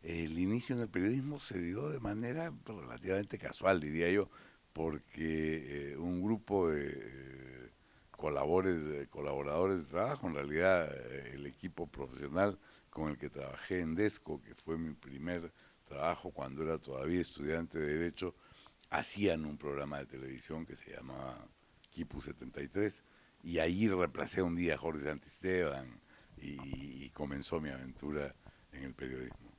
El inicio en el periodismo se dio de manera relativamente casual, diría yo, porque un grupo de colaboradores de trabajo, en realidad el equipo profesional con el que trabajé en Desco, que fue mi primer trabajo cuando era todavía estudiante de Derecho, hacían un programa de televisión que se llamaba Kipu 73 y ahí reemplacé un día a Jorge Santisteban y comenzó mi aventura en el periodismo.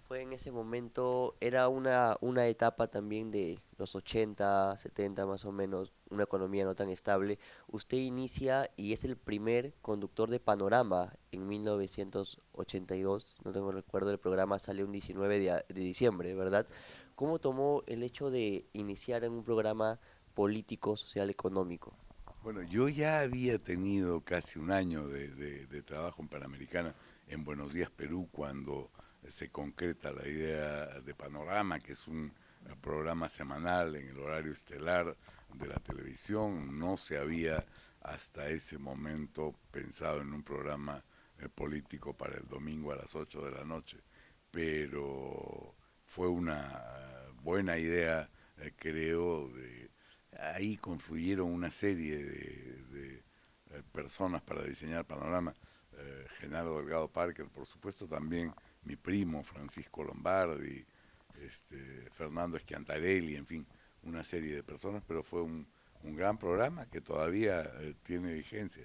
Fue en ese momento, era una etapa también de los 80, 70 más o menos, una economía no tan estable. Usted inicia y es el primer conductor de Panorama en 1982, no tengo recuerdo, el programa salió un 19 de diciembre, ¿verdad? Exactamente. ¿Cómo tomó el hecho de iniciar en un programa político, social, económico? Bueno, yo ya había tenido casi un año de trabajo en Panamericana en Buenos Días, Perú, cuando se concreta la idea de Panorama, que es un programa semanal en el horario estelar de la televisión. No se había hasta ese momento pensado en un programa político para el domingo a las 8 de la noche, pero fue una buena idea, creo, ahí confluyeron una serie de personas para diseñar Panorama. Genaro Delgado Parker, por supuesto, también mi primo Francisco Lombardi, Fernando Schiantarelli, en fin, una serie de personas, pero fue un gran programa que todavía tiene vigencia.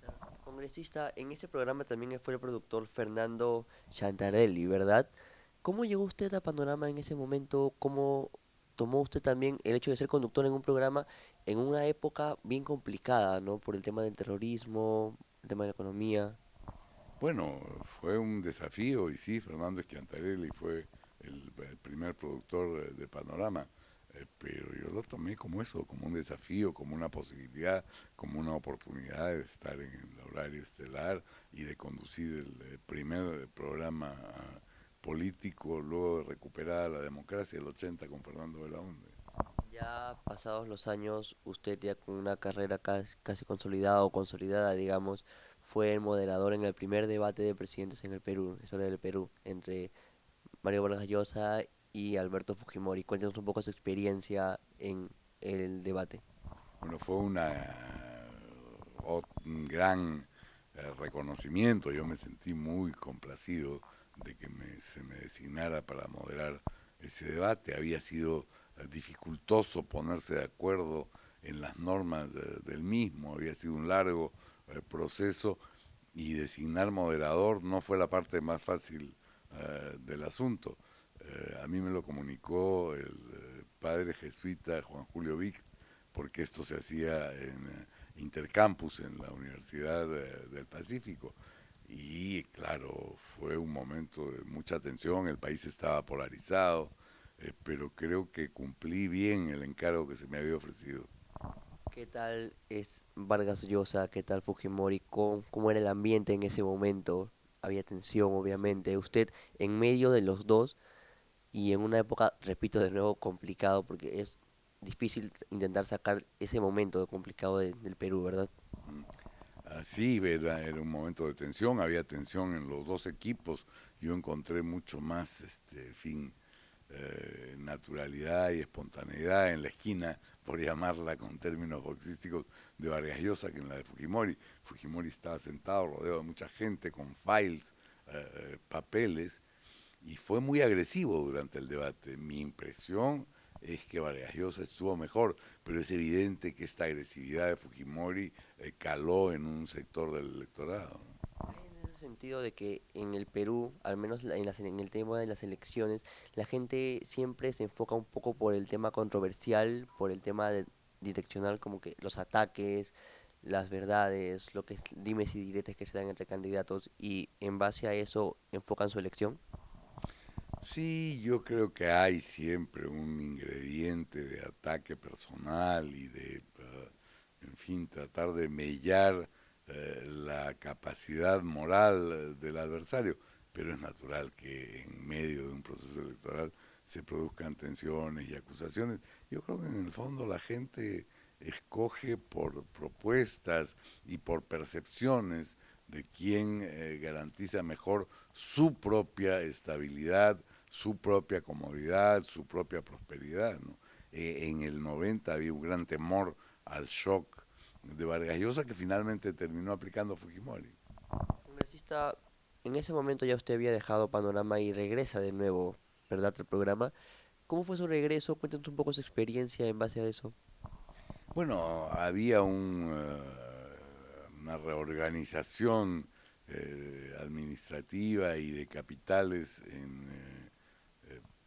Claro. Congresista, en ese programa también fue el productor Fernando Chantarelli, ¿verdad? ¿Cómo llegó usted a Panorama en ese momento? ¿Cómo tomó usted también el hecho de ser conductor en un programa en una época bien complicada, ¿no? Por el tema del terrorismo, el tema de la economía. Bueno, fue un desafío y sí, Fernando Schiantarelli fue el primer productor de Panorama, pero yo lo tomé como eso, como un desafío, como una posibilidad, como una oportunidad de estar en el horario estelar y de conducir el primer programa político luego de recuperar la democracia del 80 con Fernando Belaúnde. Ya pasados los años, usted ya con una carrera casi consolidada o consolidada, digamos, fue el moderador en el primer debate de presidentes en el Perú, historia del Perú, entre Mario Vargas Llosa y Alberto Fujimori. Cuéntanos un poco su experiencia en el debate. Bueno, fue un gran reconocimiento. Yo me sentí muy complacido de que se me designara para moderar ese debate. Había sido dificultoso ponerse de acuerdo en las normas del mismo. Había sido un largo proceso y designar moderador no fue la parte más fácil del asunto. A mí me lo comunicó el padre jesuita Juan Julio Vic, porque esto se hacía en intercampus en la Universidad del Pacífico. Y claro, fue un momento de mucha tensión, el país estaba polarizado, pero creo que cumplí bien el encargo que se me había ofrecido. ¿Qué tal es Vargas Llosa? ¿Qué tal Fujimori? ¿Cómo era el ambiente en ese momento? Había tensión, obviamente. Usted en medio de los dos y en una época, repito de nuevo, complicado porque es difícil intentar sacar ese momento complicado del Perú, ¿verdad? Así era un momento de tensión, había tensión en los dos equipos, yo encontré mucho más, en fin, naturalidad y espontaneidad en la esquina, por llamarla con términos boxísticos, de Vargas Llosa que en la de Fujimori. Fujimori estaba sentado rodeado de mucha gente con files, papeles, y fue muy agresivo durante el debate. Mi impresión es que Vargas Llosa estuvo mejor, pero es evidente que esta agresividad de Fujimori caló en un sector del electorado. ¿Cree en ese sentido de que en el Perú, al menos en el tema de las elecciones, la gente siempre se enfoca un poco por el tema controversial, por el tema direccional, como que los ataques, las verdades, lo que es dimes y diretes que se dan entre candidatos y en base a eso enfocan su elección? Sí, yo creo que hay siempre un ingrediente de ataque personal y de, en fin, tratar de mellar la capacidad moral del adversario, pero es natural que en medio de un proceso electoral se produzcan tensiones y acusaciones. Yo creo que en el fondo la gente escoge por propuestas y por percepciones de quién garantiza mejor su propia estabilidad, su propia comodidad, su propia prosperidad, ¿no? En el 90 había un gran temor al shock de Vargas Llosa que finalmente terminó aplicando Fujimori. Congresista, en ese momento ya usted había dejado Panorama y regresa de nuevo, ¿verdad?, al programa. ¿Cómo fue su regreso? Cuéntanos un poco su experiencia en base a eso. Bueno, había una reorganización administrativa y de capitales en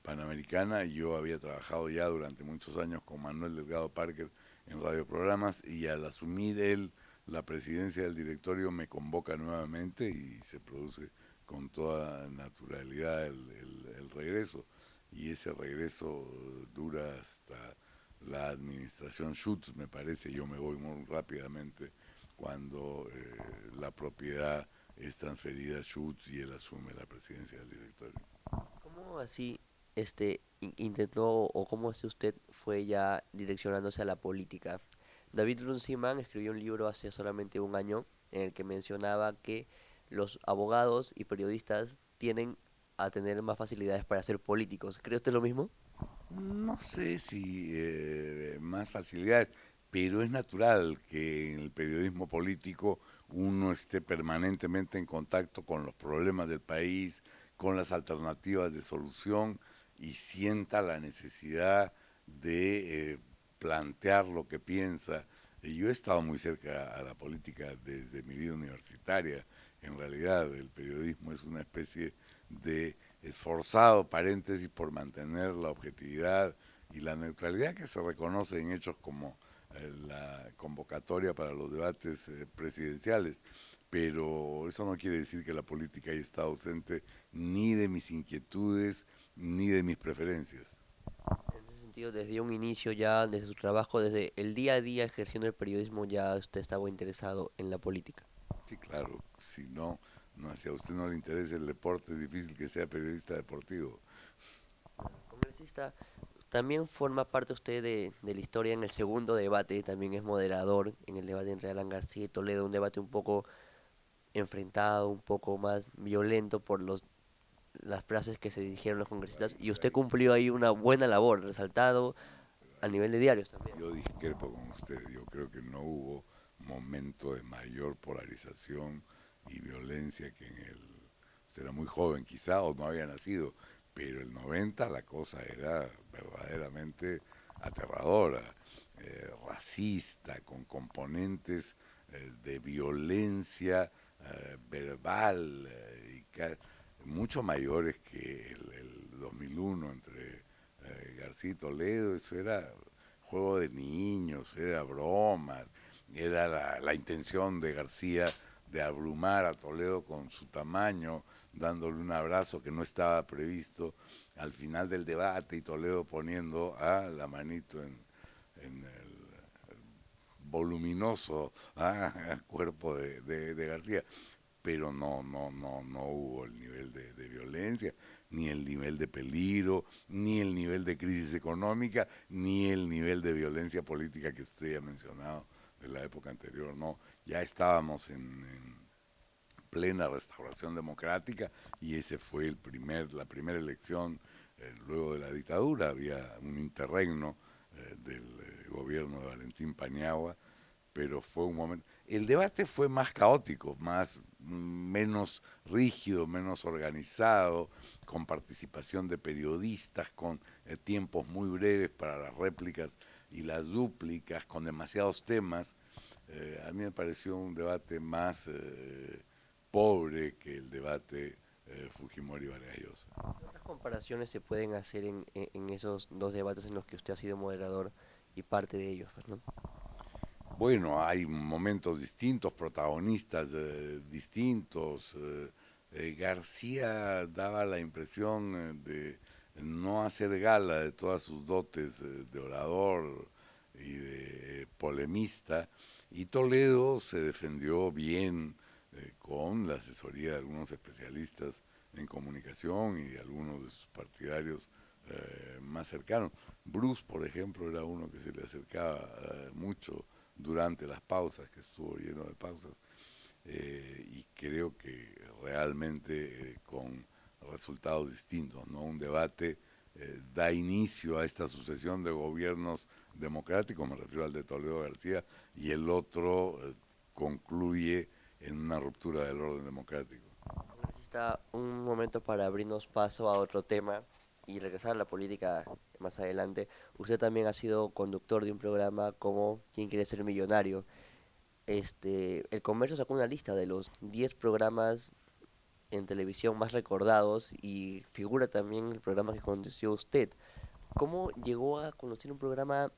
Panamericana. Yo había trabajado ya durante muchos años con Manuel Delgado Parker en radioprogramas y al asumir él la presidencia del directorio me convoca nuevamente y se produce con toda naturalidad el regreso. Y ese regreso dura hasta la administración Schutz, me parece. Yo me voy muy rápidamente cuando la propiedad es transferida a Schutz y él asume la presidencia del directorio. ¿Cómo así intentó o cómo así usted fue ya direccionándose a la política? David Runciman escribió un libro hace solamente un año en el que mencionaba que los abogados y periodistas tienen a tener más facilidades para ser políticos. ¿Cree usted lo mismo? No sé si más facilidades, pero es natural que en el periodismo político uno esté permanentemente en contacto con los problemas del país, con las alternativas de solución y sienta la necesidad de plantear lo que piensa. Y yo he estado muy cerca a la política desde mi vida universitaria. En realidad, el periodismo es una especie de esforzado paréntesis por mantener la objetividad y la neutralidad que se reconoce en hechos como la convocatoria para los debates presidenciales. Pero eso no quiere decir que la política haya estado ausente ni de mis inquietudes ni de mis preferencias. En ese sentido, desde un inicio ya, desde su trabajo, desde el día a día ejerciendo el periodismo, ya usted estaba interesado en la política. Sí, claro, si no, no, si a usted no le interesa el deporte, es difícil que sea periodista deportivo. Congresista, también forma parte usted de la historia en el segundo debate, también es moderador en el debate entre Alan García y Toledo, un debate un poco enfrentado, un poco más violento por las frases que se dijeron los congresistas, y usted cumplió ahí una buena labor, resaltado a nivel de diarios también. Yo discrepo con usted, yo creo que no hubo momento de mayor polarización y violencia que en el... Usted era muy joven quizá o no había nacido, pero el 90 la cosa era verdaderamente aterradora, racista, con componentes de violencia verbal mucho mayores que el 2001 entre García y Toledo. Eso era juego de niños, era bromas, era la intención de García de abrumar a Toledo con su tamaño, dándole un abrazo que no estaba previsto al final del debate y Toledo poniendo a la manito en el voluminoso cuerpo de García, pero no hubo el nivel de violencia, ni el nivel de peligro, ni el nivel de crisis económica, ni el nivel de violencia política que usted ha mencionado de la época anterior. No, ya estábamos en plena restauración democrática y ese fue la primera elección luego de la dictadura. Había un interregno del gobierno de Valentín Paniagua, pero fue un momento. El debate fue más caótico, menos rígido, menos organizado, con participación de periodistas, con tiempos muy breves para las réplicas y las dúplicas, con demasiados temas. A mí me pareció un debate más pobre que el debate Fujimori-Vargas Llosa. ¿Qué otras comparaciones se pueden hacer en esos dos debates en los que usted ha sido moderador y parte de ellos, pues, ¿no? Bueno, hay momentos distintos, protagonistas distintos. García daba la impresión de no hacer gala de todas sus dotes de orador y de polemista, y Toledo se defendió bien con la asesoría de algunos especialistas en comunicación y de algunos de sus partidarios más cercanos. Bruce, por ejemplo, era uno que se le acercaba mucho durante las pausas, que estuvo lleno de pausas. y creo que realmente con resultados distintos, ¿no? Un debate da inicio a esta sucesión de gobiernos democráticos, me refiero al de Toledo García, y el otro concluye en una ruptura del orden democrático. Congresista, un momento para abrirnos paso a otro tema y regresar a la política más adelante. Usted también ha sido conductor de un programa como ¿Quién quiere ser millonario? El Comercio sacó una lista de los 10 programas en televisión más recordados y figura también el programa que condució usted. ¿Cómo llegó a conocer un programa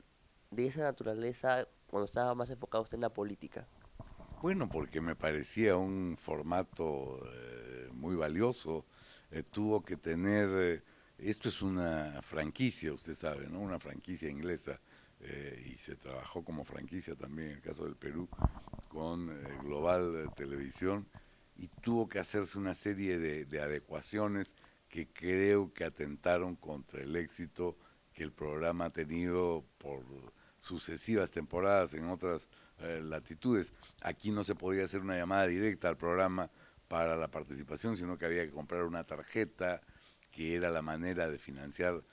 de esa naturaleza cuando estaba más enfocado usted en la política? Bueno, porque me parecía un formato muy valioso. Tuvo que tener, esto es una franquicia, usted sabe, ¿no? Una franquicia inglesa, y se trabajó como franquicia también en el caso del Perú con Global Televisión, y tuvo que hacerse una serie de adecuaciones que creo que atentaron contra el éxito que el programa ha tenido por sucesivas temporadas en otras latitudes. Aquí no se podía hacer una llamada directa al programa para la participación, sino que había que comprar una tarjeta, que era la manera de financiar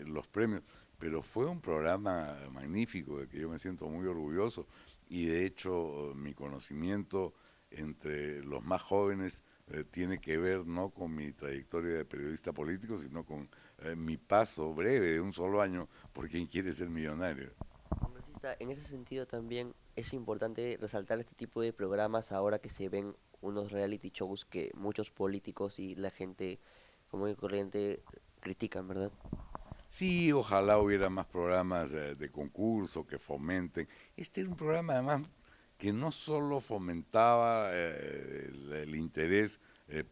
los premios. Pero fue un programa magnífico, de que yo me siento muy orgulloso, y de hecho mi conocimiento entre los más jóvenes tiene que ver no con mi trayectoria de periodista político, sino con mi paso breve de un solo año por quien quiere ser millonario. Congresista, en ese sentido también es importante resaltar este tipo de programas ahora que se ven unos reality shows que muchos políticos y la gente común y corriente critican, ¿verdad? Sí, ojalá hubiera más programas de concurso que fomenten. Este era un programa además que no solo fomentaba el interés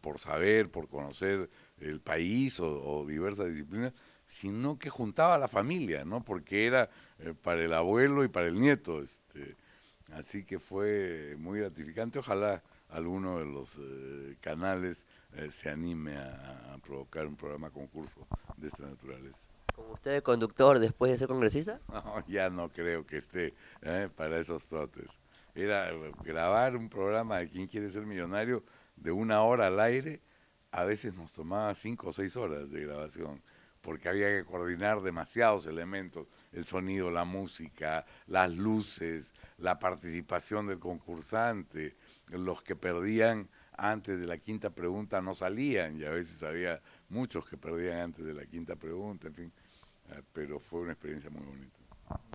por saber, por conocer el país o diversas disciplinas, sino que juntaba a la familia, ¿no? Porque era para el abuelo y para el nieto. Así que fue muy gratificante. Ojalá alguno de los canales se anime a provocar un programa concurso de esta naturaleza. Como usted de conductor después de ser congresista. No, ya no creo que esté para esos trotes. Era grabar un programa de ¿Quién quiere ser millonario? De 1 hora al aire. A veces nos tomaba 5 o 6 horas de grabación, porque había que coordinar demasiados elementos: el sonido, la música, las luces, la participación del concursante. Los que perdían antes de la quinta pregunta no salían, y a veces había muchos que perdían antes de la quinta pregunta, en fin. Pero fue una experiencia muy bonita.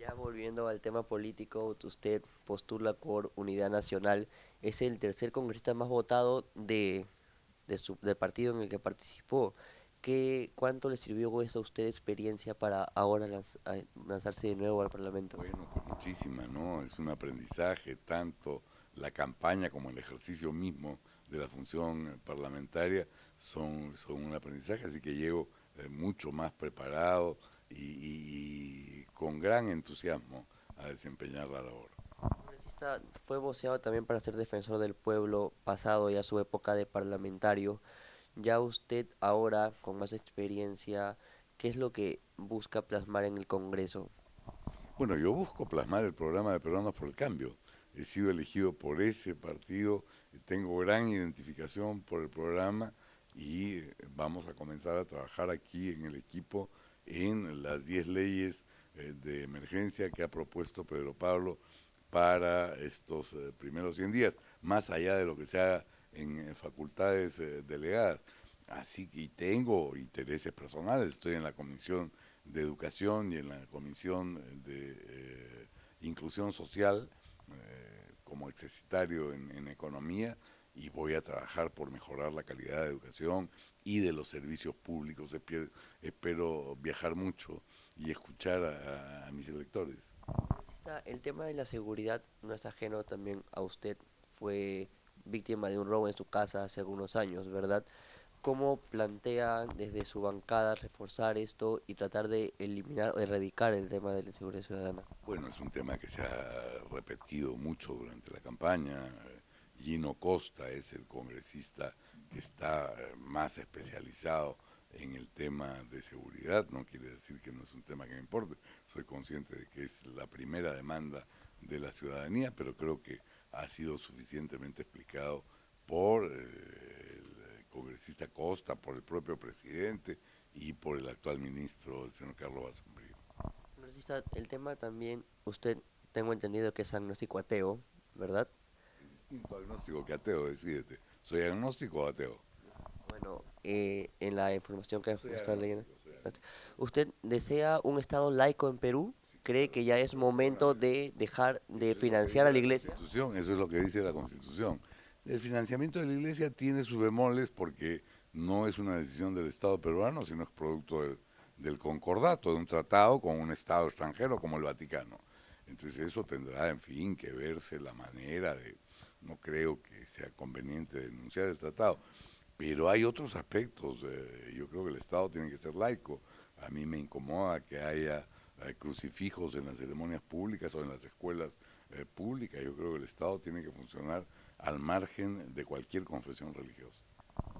Ya volviendo al tema político, usted postula por Unidad Nacional, es el tercer congresista más votado del partido en el que participó. ¿Cuánto le sirvió eso a usted de experiencia para ahora lanzarse de nuevo al Parlamento? Bueno, pues muchísima, ¿no? Es un aprendizaje, tanto la campaña como el ejercicio mismo de la función parlamentaria son un aprendizaje, así que llego mucho más preparado y con gran entusiasmo a desempeñar la labor. Congresista, fue voceado también para ser defensor del pueblo, pasado ya su época de parlamentario. Ya usted ahora, con más experiencia, ¿qué es lo que busca plasmar en el Congreso? Bueno, yo busco plasmar el programa de Peruanos por el Cambio. He sido elegido por ese partido, tengo gran identificación por el programa, y vamos a comenzar a trabajar aquí en el equipo en las 10 leyes de emergencia que ha propuesto Pedro Pablo para estos primeros 100 días, más allá de lo que se haga en facultades delegadas. Así que tengo intereses personales, estoy en la Comisión de Educación y en la Comisión de Inclusión Social como exercitario en Economía, y voy a trabajar por mejorar la calidad de educación y de los servicios públicos. Espero viajar mucho y escuchar a mis electores. El tema de la seguridad no es ajeno también a usted. Fue víctima de un robo en su casa hace algunos años, ¿verdad? ¿Cómo plantea desde su bancada reforzar esto y tratar de eliminar o erradicar el tema de la inseguridad ciudadana? Bueno, es un tema que se ha repetido mucho durante la campaña. Gino Costa es el congresista que está más especializado en el tema de seguridad. No quiere decir que no es un tema que me importe. Soy consciente de que es la primera demanda de la ciudadanía, pero creo que ha sido suficientemente explicado por el congresista Costa, por el propio presidente y por el actual ministro, el señor Carlos Basombrío. Congresista, el tema también, usted tengo entendido que es agnóstico ateo, ¿verdad? Es distinto agnóstico que ateo, decídete. ¿Soy agnóstico o ateo? Bueno, en la información que Soy está leyendo, agnóstico, soy agnóstico. ¿usted desea un Estado laico en Perú? Sí, ¿Cree claro, que ya es momento perdóname. de dejar de Eso es lo que financiar dice a la la iglesia? Constitución, eso es lo que dice la Constitución. El financiamiento de la Iglesia tiene sus bemoles porque no es una decisión del Estado peruano, sino es producto del concordato, de un tratado con un Estado extranjero como el Vaticano. Entonces eso tendrá, en fin, que verse la manera de, no creo que sea conveniente denunciar el tratado, pero hay otros aspectos. Yo creo que el Estado tiene que ser laico. A mí me incomoda que haya crucifijos en las ceremonias públicas o en las escuelas públicas. Yo creo que el Estado tiene que funcionar al margen de cualquier confesión religiosa.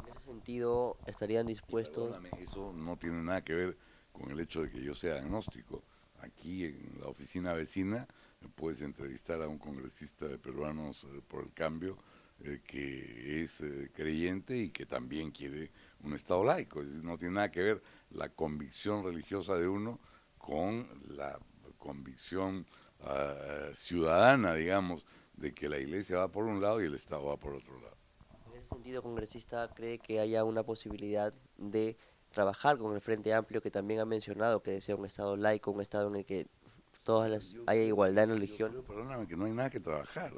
En ese sentido, ¿estarían Y dispuestos? perdóname, eso no tiene nada que ver con el hecho de que yo sea agnóstico. Aquí en la oficina vecina puedes entrevistar a un congresista de Peruanos por el Cambio que es creyente y que también quiere un Estado laico. Es decir, no tiene nada que ver la convicción religiosa de uno con la convicción ciudadana, digamos, de que la Iglesia va por un lado y el Estado va por otro lado. En ese sentido, congresista, ¿cree que haya una posibilidad de trabajar con el Frente Amplio, que también ha mencionado que desea un Estado laico, un Estado en el que haya igualdad en Yo religión? creo, perdóname, que no hay nada que trabajar.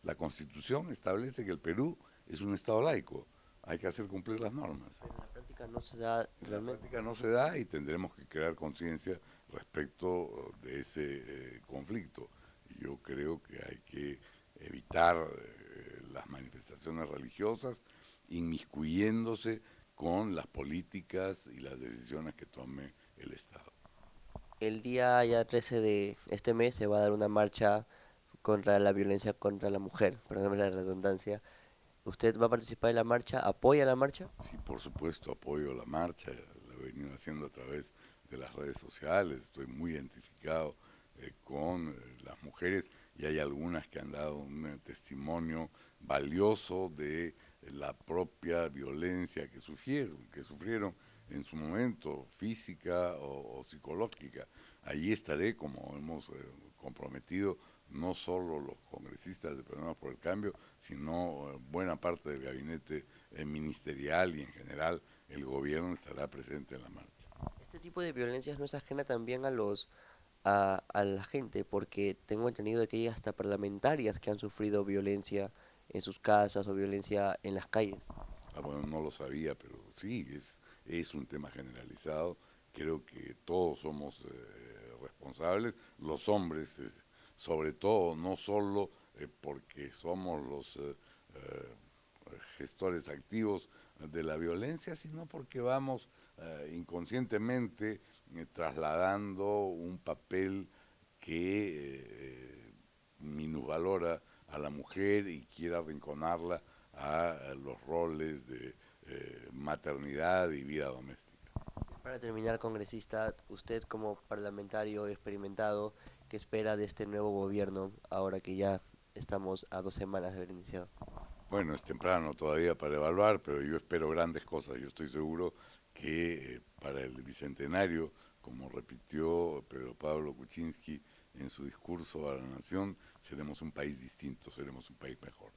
La Constitución establece que el Perú es un Estado laico. Hay que hacer cumplir las normas. Pero en la práctica no se da En la realmente. práctica no se da y tendremos que crear conciencia respecto de ese conflicto. Yo creo que hay que evitar las manifestaciones religiosas inmiscuyéndose con las políticas y las decisiones que tome el Estado. El día ya 13 de este mes se va a dar una marcha contra la violencia contra la mujer, perdóname la redundancia. ¿Usted va a participar en la marcha? ¿Apoya la marcha? Sí, por supuesto, apoyo la marcha, la he venido haciendo a través de las redes sociales, estoy muy identificado con las mujeres y hay algunas que han dado un testimonio valioso de la propia violencia que sufrieron en su momento, física o psicológica. Allí estaré, como hemos comprometido, no solo los congresistas de Personas por el Cambio, sino buena parte del gabinete ministerial y en general el gobierno estará presente en la marcha. Este tipo de violencias no es ajena también a la gente, porque tengo entendido de que hay hasta parlamentarias que han sufrido violencia en sus casas o violencia en las calles. Ah, bueno, no lo sabía, pero sí, es un tema generalizado. Creo que todos somos responsables, los hombres sobre todo, no solo porque somos los gestores activos de la violencia, sino porque vamos inconscientemente trasladando un papel que minusvalora a la mujer y quiere arrinconarla a los roles de maternidad y vida doméstica. Para terminar, congresista, usted como parlamentario experimentado, ¿qué espera de este nuevo gobierno ahora que ya estamos a 2 semanas de haber iniciado? Bueno, es temprano todavía para evaluar, pero yo espero grandes cosas. Yo estoy seguro que para el bicentenario, como repitió Pedro Pablo Kuczynski en su discurso a la nación, seremos un país distinto, seremos un país mejor.